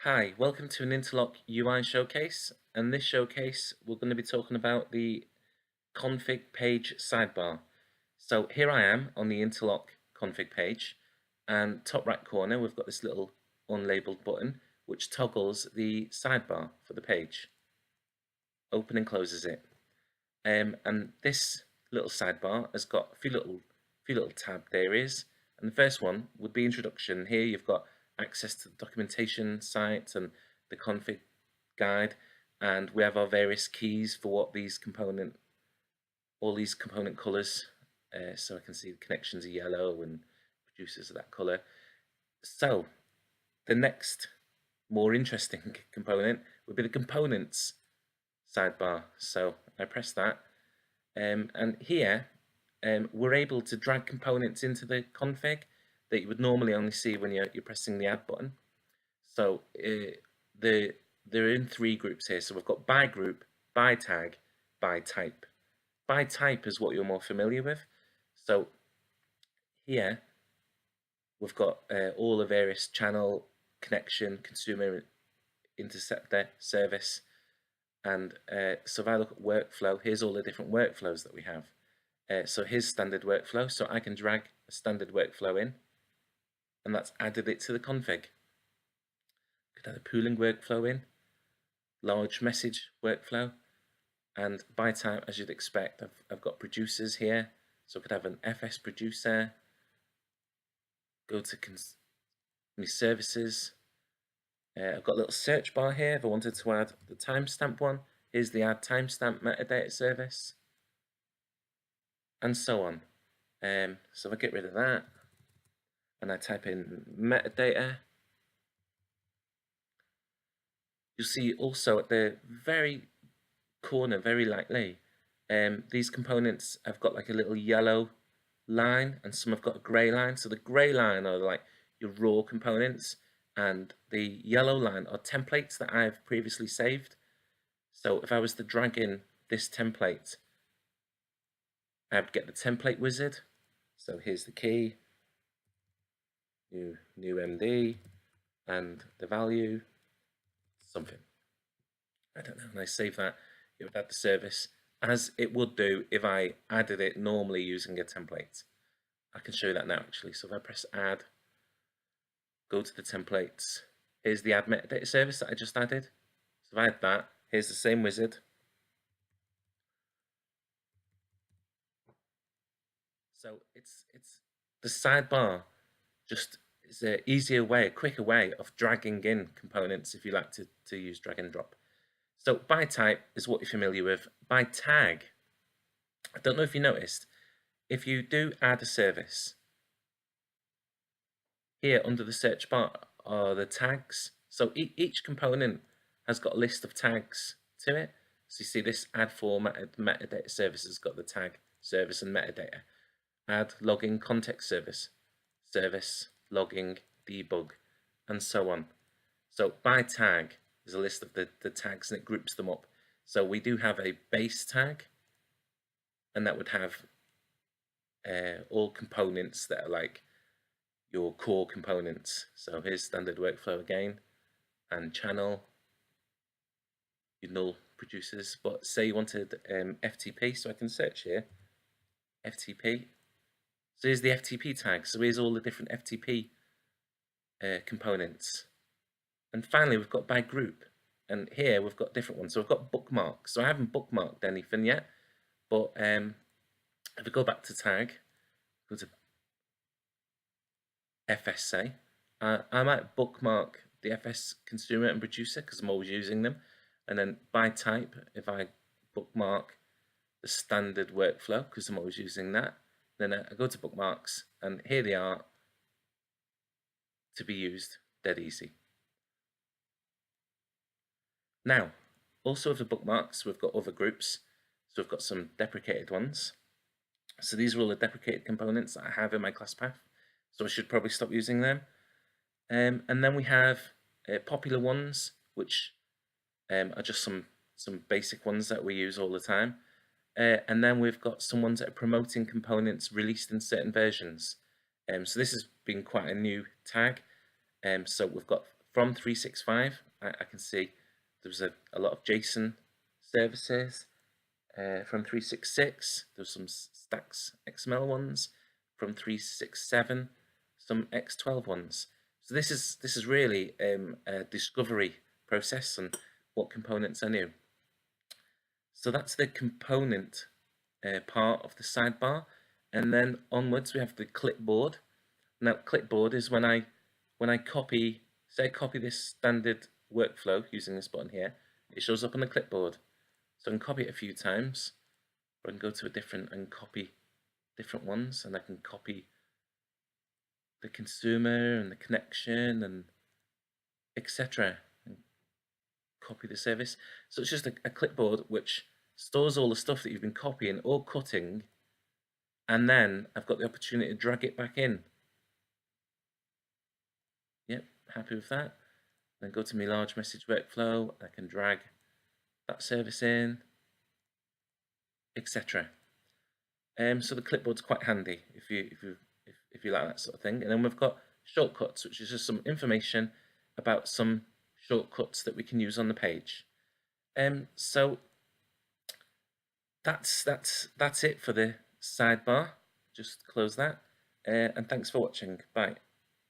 Hi, welcome to an Interlok-UI showcase, and this showcase we're going to be talking about the config page sidebar. So here I am on the Interlock config page, and top right corner we've got this little unlabeled button which toggles the sidebar for the page, open and closes it. And this little sidebar has got a few little tabbed areas, and the first one would be introduction. Here you've got access to the documentation site and the config guide, and we have our various keys for what all these component colors. So I can see the connections are yellow and producers are that color. So the next more interesting component would be the components sidebar. So I press that, and here we're able to drag components into the config that you would normally only see when you're pressing the add button. So they're in three groups here. So we've got by group, by tag, by type. By type is what you're more familiar with. So here we've got all the various channel, connection, consumer, interceptor, service, and so if I look at workflow, here's all the different workflows that we have. So here's standard workflow, so I can drag a standard workflow in, and that's added it to the config. Could add a pooling workflow in, large message workflow, and by type, as you'd expect, I've got producers here, so I could have an FS producer, go to services. I've got a little search bar here if I wanted to add the timestamp one. Here's the add timestamp metadata service, and so on. So if I get rid of that and I type in metadata, you'll see also at the very corner, very lightly, these components have got like a little yellow line and some have got a grey line. So the grey line are like your raw components, and the yellow line are templates that I've previously saved. So if I was to drag in this template, I'd get the template wizard. So here's the key, new MD, and the value, something. I don't know, and I save that, it would add the service as it would do if I added it normally using a template. I can show you that now actually. So if I press add, go to the templates, here's the add metadata service that I just added. So if I add that, here's the same wizard. So it's the sidebar just is an easier way, a quicker way of dragging in components if you like to use drag and drop. So by type is what you're familiar with. By tag, I don't know if you noticed, if you do add a service, here under the search bar are the tags. So each component has got a list of tags to it. So you see this add formatted metadata service has got the tag, service, and metadata. Add logging context service, service, logging, debug, and so on. So by tag is a list of the tags and it groups them up. So we do have a base tag, and that would have all components that are like your core components. So here's standard workflow again, and channel, your null producers. But say you wanted FTP, so I can search here, FTP. So here's the FTP tag. So here's all the different FTP components. And finally, we've got by group. And here we've got different ones. So we've got bookmarks. So I haven't bookmarked anything yet. But if I go back to tag, go to FS say, I might bookmark the FS consumer and producer because I'm always using them. And then by type, if I bookmark the standard workflow because I'm always using that, then I go to bookmarks, and here they are to be used, dead easy. Now, also with the bookmarks, we've got other groups. So we've got some deprecated ones. So these are all the deprecated components that I have in my class path. So I should probably stop using them. And then we have popular ones, which are just some basic ones that we use all the time. And then we've got some ones that are promoting components released in certain versions. So this has been quite a new tag. So we've got from 365, I can see there's a lot of JSON services. From 366, there's some stacks XML ones. From 367, some X12 ones. So this is really a discovery process and what components are new. So that's the component part of the sidebar, and then onwards we have the clipboard. Now clipboard is when I copy, say I copy this standard workflow using this button here, it shows up on the clipboard. So I can copy it a few times, or I can go to a different and copy different ones, and I can copy the consumer and the connection and etc. and copy the service. So it's just a clipboard which stores all the stuff that you've been copying or cutting, and then I've got the opportunity to drag it back in. Yep, happy with that. Then go to my large message workflow, I can drag that service in, etc. So the clipboard's quite handy if you like that sort of thing. And then we've got shortcuts, which is just some information about some shortcuts that we can use on the page. So that's it for the sidebar. Just close that, and thanks for watching. Bye.